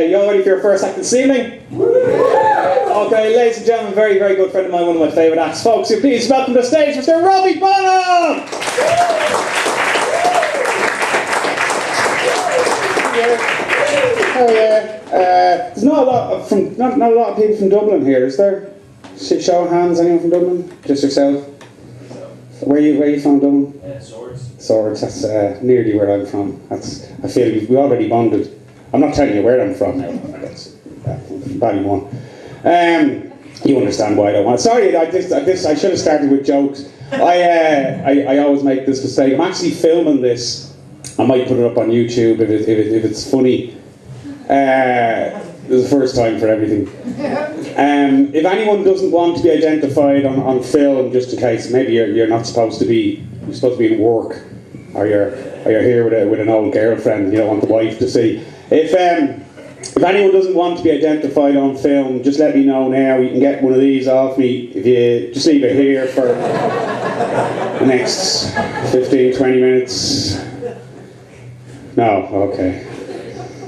you all ready for your first act this evening? Okay, ladies and gentlemen, very, very good friend of mine, one of my favourite acts. Folks, you please welcome to the stage Mr. Robbie Bonham! Oh yeah. There's not a lot of people from Dublin here, is there? Show of hands, anyone from Dublin? Just yourself? Where are you from, Dublin? Swords. Swords, that's nearly where I'm from. I feel we already bonded. I'm not telling you where I'm from now. That's Ballymun. You understand why I don't want to. Sorry, I should have started with jokes. I always make this mistake. I'm actually filming this. I might put it up on YouTube if it's funny. This is the first time for everything. If anyone doesn't want to be identified on film, just in case, maybe you're not supposed to be. You're supposed to be in work, or you're here with an old girlfriend. You don't want the wife to see. If anyone doesn't want to be identified on film, just let me know now. You can get one of these off me if you just leave it here for the next 15-20 minutes. No, okay.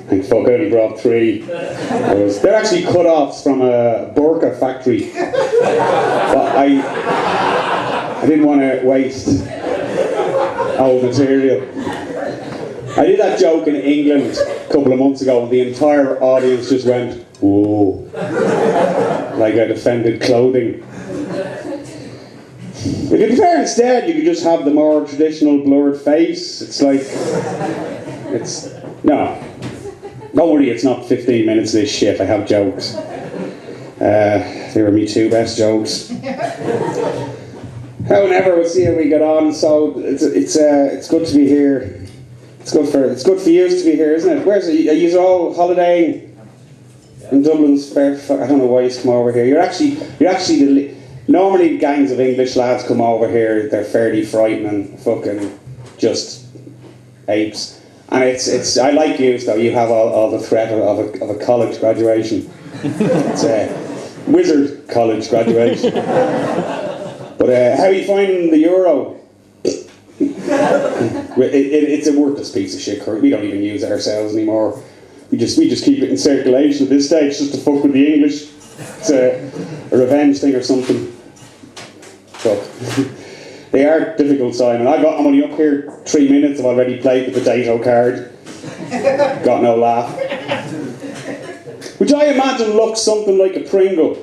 Thank fuck, I only brought 3. They're actually cut-offs from a burqa factory. But I didn't want to waste old material. I did that joke in England a couple of months ago and the entire audience just went, whoa. Like I'd offended clothing. If you prefer instead, you could just have the more traditional blurred face. No. Don't worry, it's not 15 minutes of this shit. I have jokes. They were me 2 best jokes. However, we'll see how we get on. So it's good to be here. It's good for you to be here, isn't it? Are you all holidaying in Dublin's fair? I don't know why you come over here. You're actually normally gangs of English lads come over here. They're fairly frightening, fucking just apes. And it's I like you though. You have all the threat of a college graduation. It's a wizard college graduation. But how are you finding the Euro? It's a worthless piece of shit. We don't even use it ourselves anymore. We just keep it in circulation at this stage just to fuck with the English. It's a revenge thing or something. Fuck. They are difficult, Simon. I'm only up here 3 minutes. I've already played the potato card. Got no laugh. Which I imagine looks something like a Pringle.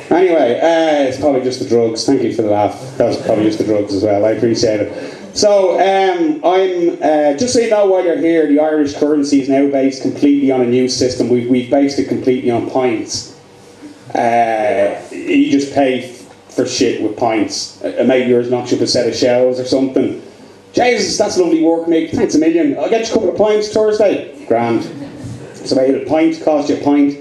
Anyway, it's probably just the drugs. Thank you for the laugh. That was probably just the drugs as well. I appreciate it. So, I'm just so you know while you're here, the Irish currency is now based completely on a new system. We've based it completely on points. You just pay for shit with points. A mate of yours knocks you up a set of shells or something. Jesus, that's lovely work, mate. Thanks a million. I'll get you a couple of pints Thursday. Grand. So a pint cost you a pint.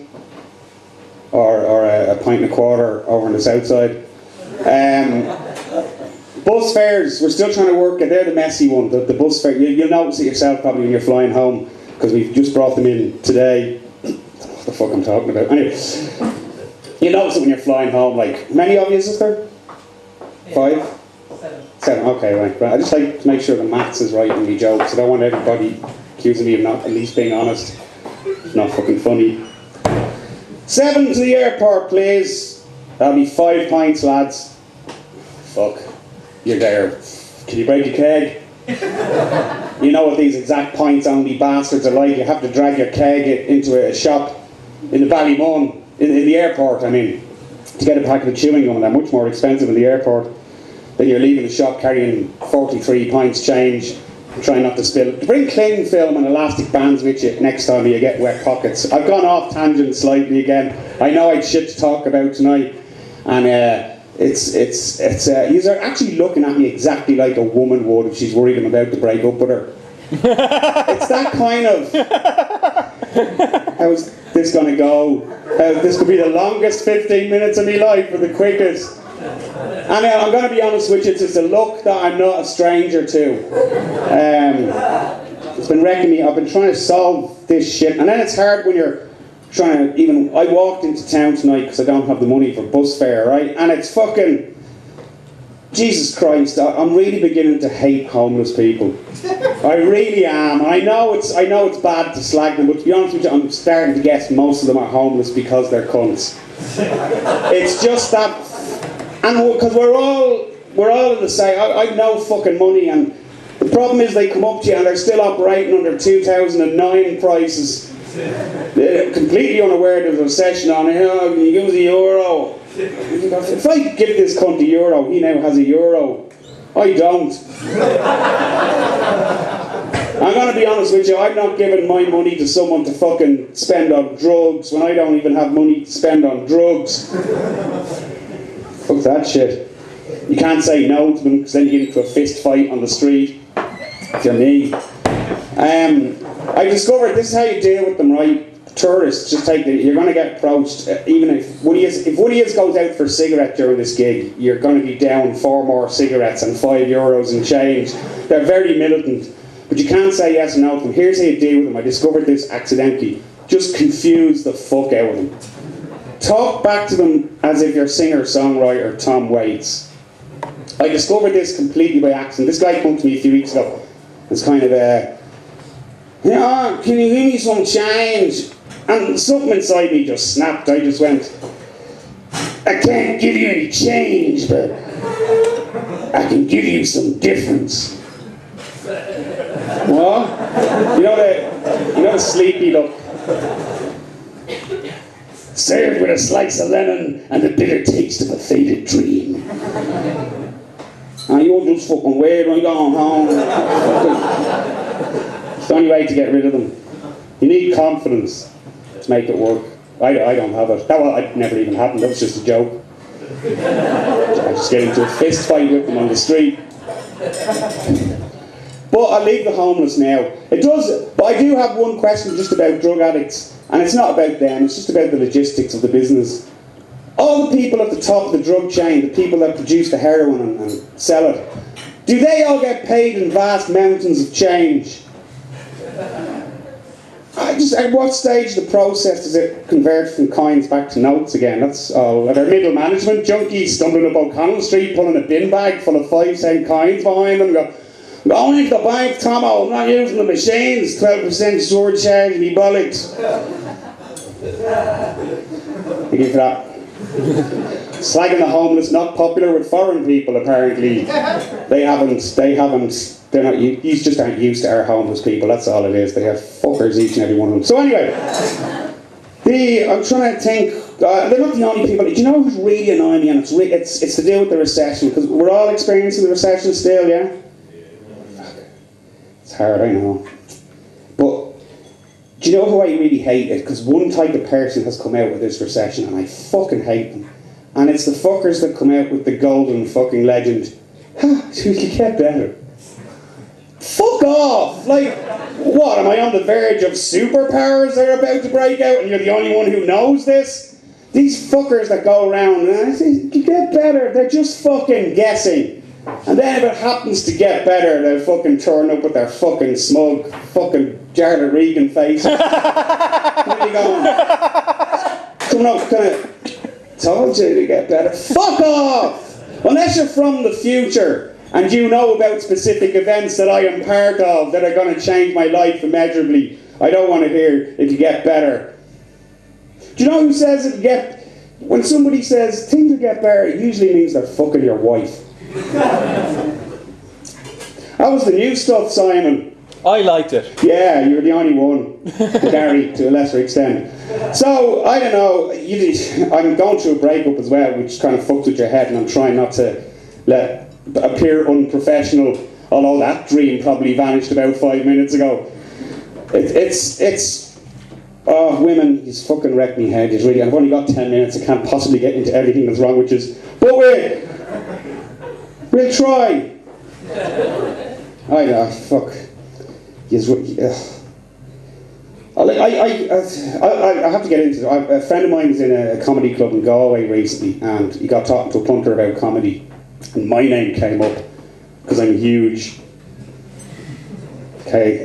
Or a pint and a quarter over on the south side. Bus fares, we're still trying to work it. They're the messy one. The bus fare, you'll notice it yourself probably when you're flying home, because we've just brought them in today. What the fuck I'm talking about? Anyway, you'll notice it when you're flying home. Like, many of you is there? 5? 7, okay, right. I just like to make sure the maths is right in my jokes. I don't want everybody accusing me of not at least being honest. It's not fucking funny. 7 to the airport, please. That'll be 5 pints, lads. Fuck. You're there. Can you break a keg? You know what these exact pints-only bastards are like. You have to drag your keg into a shop in the Ballymun, in the airport, I mean, to get a packet of chewing gum. They're much more expensive in the airport. Then you're leaving the shop carrying 43 pints change, trying not to spill. Bring cling film and elastic bands with you next time you get wet pockets. I've gone off tangent slightly again. I know I had shit to talk about tonight, and you're actually looking at me exactly like a woman would if she's worried I'm about to break up with her. It's that kind of, how's this gonna go? This could be the longest 15 minutes of my life or the quickest. And I'm going to be honest with you, it's a look that I'm not a stranger to. It's been wrecking me. I've been trying to solve this shit, and then it's hard when you're trying to I walked into town tonight because I don't have the money for bus fare, right? And it's fucking, Jesus Christ, I'm really beginning to hate homeless people. I really am. And I know it's bad to slag them, but to be honest with you, I'm starting to guess most of them are homeless because they're cunts. It's just that, and because we're all in the same. I've no fucking money, and the problem is they come up to you and they're still operating under 2009 prices. They're completely unaware there's a recession on it. Oh, can you give us a euro? If I give this cunt a euro, he now has a euro. I don't. I'm going to be honest with you, I'm not giving my money to someone to fucking spend on drugs when I don't even have money to spend on drugs. Fuck that shit. You can't say no to them because then you get into a fist fight on the street. If you're me. I discovered this is how you deal with them, right? Tourists, just take it. You're going to get approached. Even if Woody is goes out for a cigarette during this gig, you're going to be down 4 more cigarettes and €5 and change. They're very militant, but you can't say yes or no to them. Here's how you deal with them. I discovered this accidentally. Just confuse the fuck out of them. Talk back to them as if you're singer-songwriter Tom Waits. I discovered this completely by accident. This guy came to me a few weeks ago. It's kind of yeah, can you give me some change? And something inside me just snapped. I just went, I can't give you any change, but I can give you some difference. What? You know the sleepy look. Served with a slice of lemon and the bitter taste of a faded dream. And you're just fucking weird when you're going home. It's the only way to get rid of them. You need confidence to make it work. I don't have it. That never even happened. That was just a joke. I just get into a fist fight with them on the street. But I'll leave the homeless now. But I do have one question just about drug addicts. And it's not about them, it's just about the logistics of the business. All the people at the top of the drug chain, the people that produce the heroin and sell it, do they all get paid in vast mountains of change? At what stage of the process does it convert from coins back to notes again? That's all. Are there middle management junkies stumbling up O'Connell Street pulling a bin bag full of 5-cent coins behind them and go, I'm going into the bank, Tomo, I'm not using the machines, 12% surcharge, me bollocks. Thank you for that. Slagging the homeless, not popular with foreign people apparently. You just aren't used to our homeless people, that's all it is. They have fuckers, each and every one of them. So anyway, I'm trying to think, they're not the only people. Do you know who's really annoying me? And it's to do with the recession, because we're all experiencing the recession still, yeah? It's hard, I know. But do you know who I really hate it? Because one type of person has come out with this recession and I fucking hate them. And it's the fuckers that come out with the golden fucking legend. We could get better. Fuck off! Like, what, am I on the verge of superpowers that are about to break out and you're the only one who knows this? These fuckers that go around, you could get better, they're just fucking guessing. And then if it happens to get better, they'll fucking turn up with their fucking smug, fucking Jarlath Regan face. Where are you going? Coming up, kind of, told you to get better. Fuck off! Unless you're from the future and you know about specific events that I am part of that are going to change my life immeasurably, I don't want to hear if you get better. Do you know who says it get? When somebody says things will get better, it usually means they're fucking your wife. That was the new stuff, Simon. I liked it. Yeah, you were the only one. Gary, to a lesser extent. So, I don't know, I'm going through a breakup as well, which kind of fucks with your head, and I'm trying not to appear unprofessional, although that dream probably vanished about 5 minutes ago. Oh, women, he's fucking wrecked me head. He's really, I've only got 10 minutes, I can't possibly get into everything that's wrong with you. But we'll try. I know, fuck. I have to get into it. A friend of mine was in a comedy club in Galway recently, and he got talking to a punter about comedy, and my name came up because I'm huge. Okay.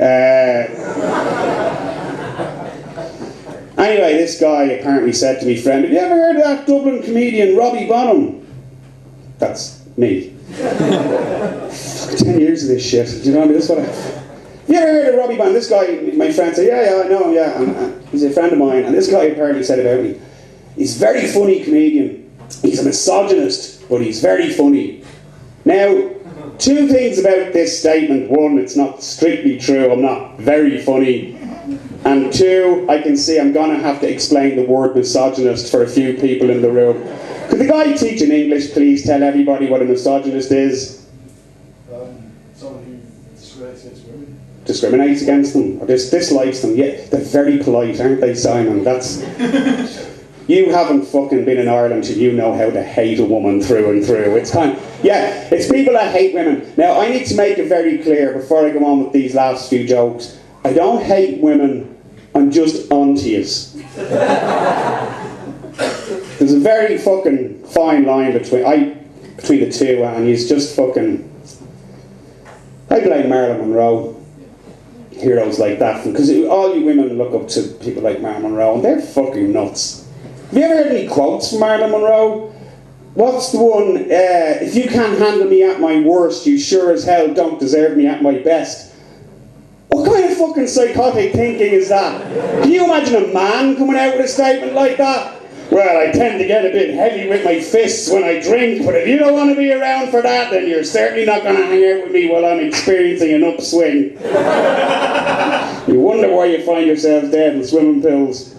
Anyway, this guy apparently said to me, friend, have you ever heard of that Dublin comedian Robbie Bonham? That's me. 10 years of this shit. Do you know what I mean? Have you ever heard of Robbie Band? This guy, my friend said, yeah, I know him, yeah. And he's a friend of mine. And this guy apparently said about me, he's a very funny comedian. He's a misogynist, but he's very funny. Now, two things about this statement. One, it's not strictly true. I'm not very funny. And two, I can see I'm going to have to explain the word misogynist for a few people in the room. Could the guy teaching English please tell everybody what a misogynist is? Someone who discriminates women. Discriminates against them, or dislikes them. Yeah, they're very polite, aren't they, Simon? That's... You haven't fucking been in Ireland so you know how to hate a woman through and through. It's it's people that hate women. Now, I need to make it very clear before I go on with these last few jokes. I don't hate women, I'm just onto yous. There's a very fucking fine line between the two, and he's just fucking... I blame Marilyn Monroe. Heroes like that, because all you women look up to people like Marilyn Monroe, and they're fucking nuts. Have you ever heard any quotes from Marilyn Monroe? What's the one, if you can't handle me at my worst, you sure as hell don't deserve me at my best. What kind of fucking psychotic thinking is that? Can you imagine a man coming out with a statement like that? Well, I tend to get a bit heavy with my fists when I drink, but if you don't want to be around for that, then you're certainly not going to hang out with me while I'm experiencing an upswing. You wonder why you find yourselves dead in swimming pools.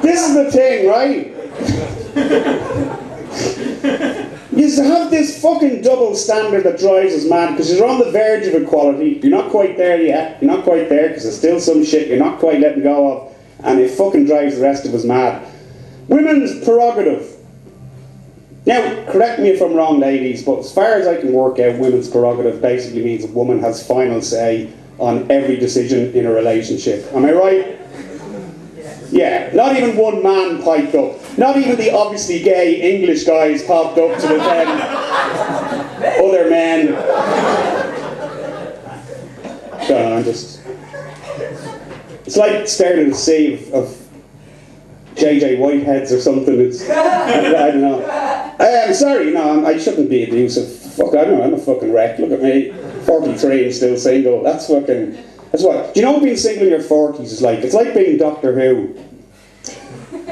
This is the thing, right? You have this fucking double standard that drives us mad, because you're on the verge of equality. You're not quite there yet. You're not quite there, because there's still some shit you're not quite letting go of. And it fucking drives the rest of us mad. Women's prerogative. Now, correct me if I'm wrong, ladies, but as far as I can work out, women's prerogative basically means a woman has final say on every decision in a relationship. Am I right? Yeah, not even one man piped up. Not even the obviously gay English guys popped up to defend other men. So I'm just... It's like staring at a sea of JJ Whiteheads or something. It's, I don't know. I'm sorry, no, I shouldn't be abusive. Fuck, I don't know, I'm a fucking wreck. Look at me, 43 and still single. That's what. Do you know what being single in your 40s is like? It's like being Doctor Who.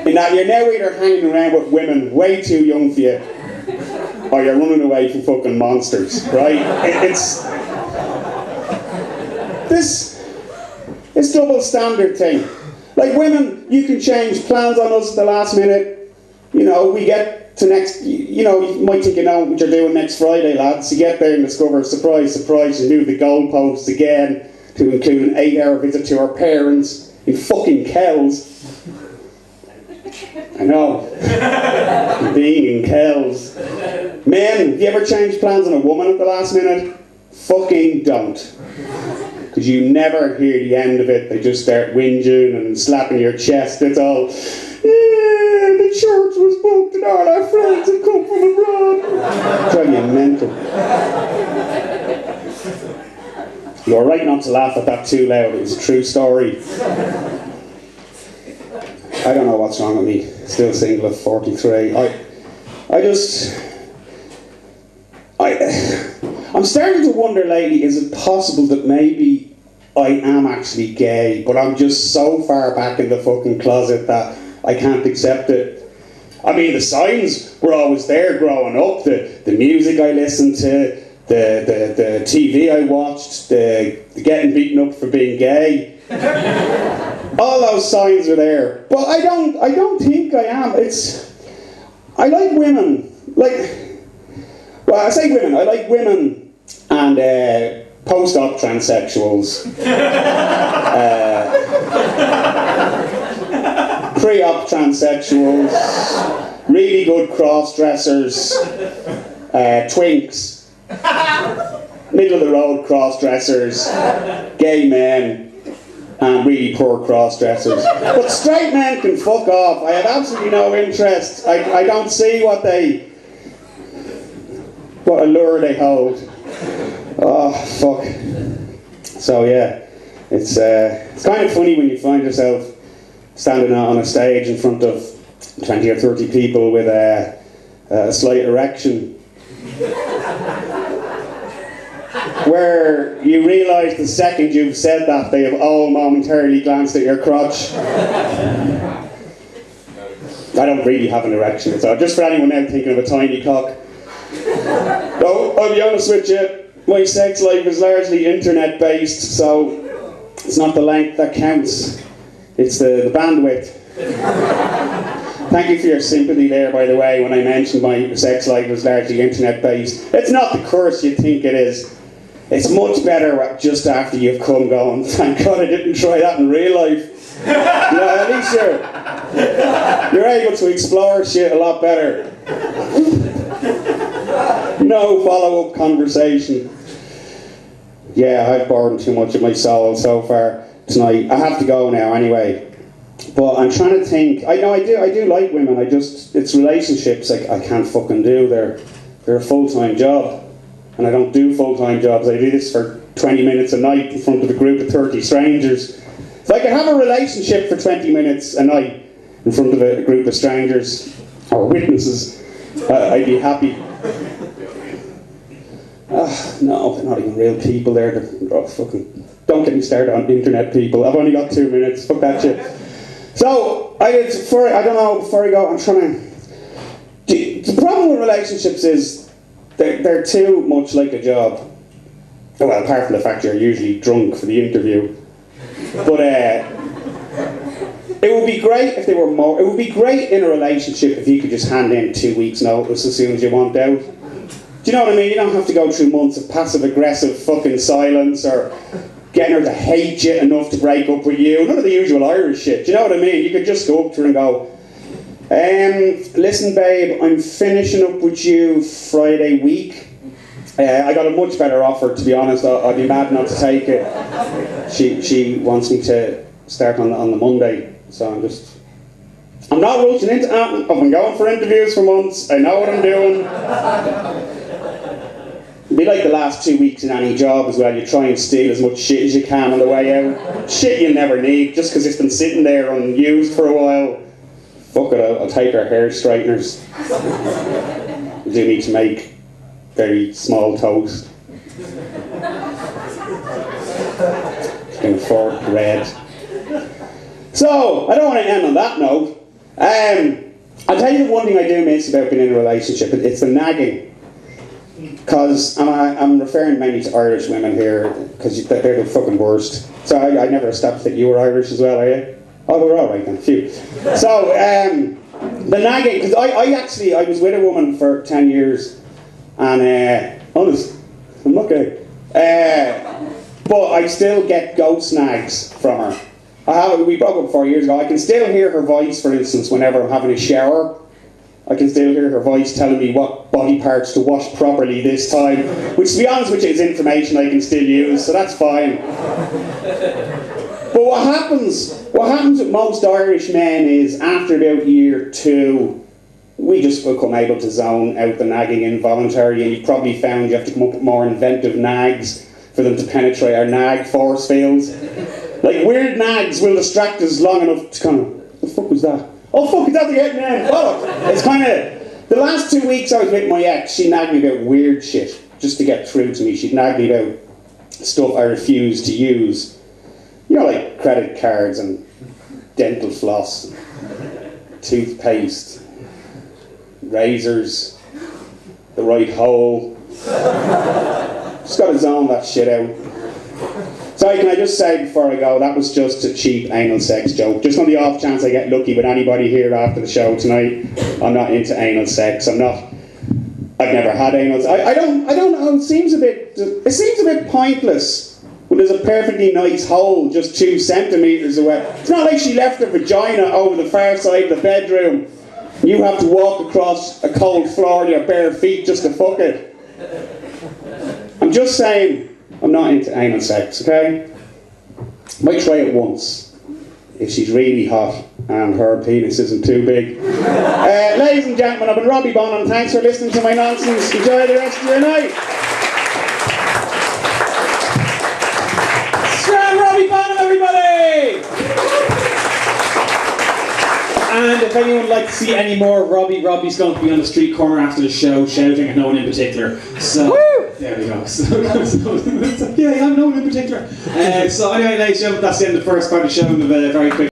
In that you're now either hanging around with women way too young for you, or you're running away from fucking monsters, right? It's this double standard thing. Like women, you can change plans on us at the last minute. You know, we get to next, you might think you know what you're doing next Friday, lads. You get there and discover, surprise, surprise, you move the goalposts again to include an 8-hour visit to our parents in fucking Kells. I know. Being in Kells. Men, have you ever changed plans on a woman at the last minute? Fucking don't. Because you never hear the end of it. They just start whinging and slapping your chest. It's all, yeah, the church was booked and all our friends had come from abroad. Drive you mental. You're right not to laugh at that too loud. It was a true story. I don't know what's wrong with me. Still single at 43. I'm starting to wonder lately, is it possible that maybe I am actually gay, but I'm just so far back in the fucking closet that I can't accept it? I mean, the signs were always there growing up, the music I listened to, the TV I watched, the getting beaten up for being gay. All those signs are there. But I don't think I am. I like women. I say women. I like women and post-op transsexuals. Pre-op transsexuals. Really good cross-dressers. Twinks. Middle-of-the-road cross-dressers. Gay men. And really poor cross-dressers. But straight men can fuck off. I have absolutely no interest. I don't see what allure they hold. Oh, fuck. So yeah, it's kind of funny when you find yourself standing on a stage in front of 20 or 30 people with a slight erection. where you realise the second you've said that, they have all momentarily glanced at your crotch. I don't really have an erection, so just for anyone now thinking of a tiny cock. No, I'll be honest with you, my sex life is largely internet based, so it's not the length that counts, it's the bandwidth. Thank you for your sympathy there, by the way, when I mentioned my sex life was largely internet based. It's not the curse you think it is. It's much better just after you've come going, thank God I didn't try that in real life. You know, at least you're able to explore shit a lot better. No follow-up conversation. Yeah, I've bored too much of my soul so far tonight. I have to go now anyway. But I'm trying to think. I do like women. It's relationships I can't fucking do. They're a full-time job. And I don't do full-time jobs. I do this for 20 minutes a night in front of a group of 30 strangers. If I could have a relationship for 20 minutes a night in front of a group of strangers, or witnesses, I'd be happy. No, they're not even real people there. Don't get me started on internet people. I've only got 2 minutes. Fuck that shit. So, before I go, I'm trying to... The problem with relationships is they're too much like a job. Well, apart from the fact you're usually drunk for the interview. But it would be great if they were more... It would be great in a relationship if you could just hand in 2 weeks' notice as soon as you want out. Do you know what I mean? You don't have to go through months of passive-aggressive fucking silence or getting her to hate you enough to break up with you. None of the usual Irish shit. Do you know what I mean? You could just go up to her and go, listen, babe, I'm finishing up with you Friday week. I got a much better offer, to be honest. I'd be mad not to take it. She wants me to start on the Monday, so I'm not rushing into it. I've been going for interviews for months. I know what I'm doing. It'd be like the last 2 weeks in any job as well. You try and steal as much shit as you can on the way out. Shit you never need, just because it's been sitting there unused for a while. Fuck it, I'll take our hair straighteners. We do need to make very small toast. In fork red. So, I don't want to end on that note. I'll tell you the one thing I do miss about being in a relationship. It's the nagging. Because I'm referring mainly to Irish women here, because they're the fucking worst. So I never established that you were Irish as well, are you? Oh, we're all right then, phew. So, the nagging, because I was with a woman for 10 years, and honest, I'm not gay. But I still get ghost nags from her. We broke up 4 years ago. I can still hear her voice, for instance, whenever I'm having a shower. I can still hear her voice telling me what body parts to wash properly this time, which, to be honest with you, is information I can still use, so that's fine. But what happens with most Irish men is, after about year 2, we just become able to zone out the nagging involuntary, and you've probably found you have to come up with more inventive nags for them to penetrate our nag force fields. Like, weird nags will distract us long enough to kind of, what the fuck was that? Oh fuck, is that the head man? Oh, it's kind of, the last 2 weeks I was with my ex, she nagged me about weird shit, just to get through to me. She'd nag me about stuff I refused to use. You know, like credit cards and dental floss, toothpaste, razors, the right hole. Just gotta zone that shit out. Sorry, can I just say before I go, that was just a cheap anal sex joke. Just on the off chance I get lucky with anybody here after the show tonight. I'm not into anal sex. I've never had anal sex. I don't know, it seems a bit pointless when there's a perfectly nice hole just 2 centimetres away. It's not like she left her vagina over the far side of the bedroom. You have to walk across a cold floor with your bare feet just to fuck it. I'm just saying, I'm not into anal sex, okay? Might try it once, if she's really hot and her penis isn't too big. Ladies and gentlemen, I've been Robbie Bonham. Thanks for listening to my nonsense. Enjoy the rest of your night. Strong Robbie Bonham, everybody! And if anyone would like to see any more of Robbie's going to be on the street corner after the show, shouting at no one in particular. So. Woo! There we go. Yeah, I'm no one in particular. So anyway, ladies and gentlemen, that's the end of the first part of the show. We'll have a very quick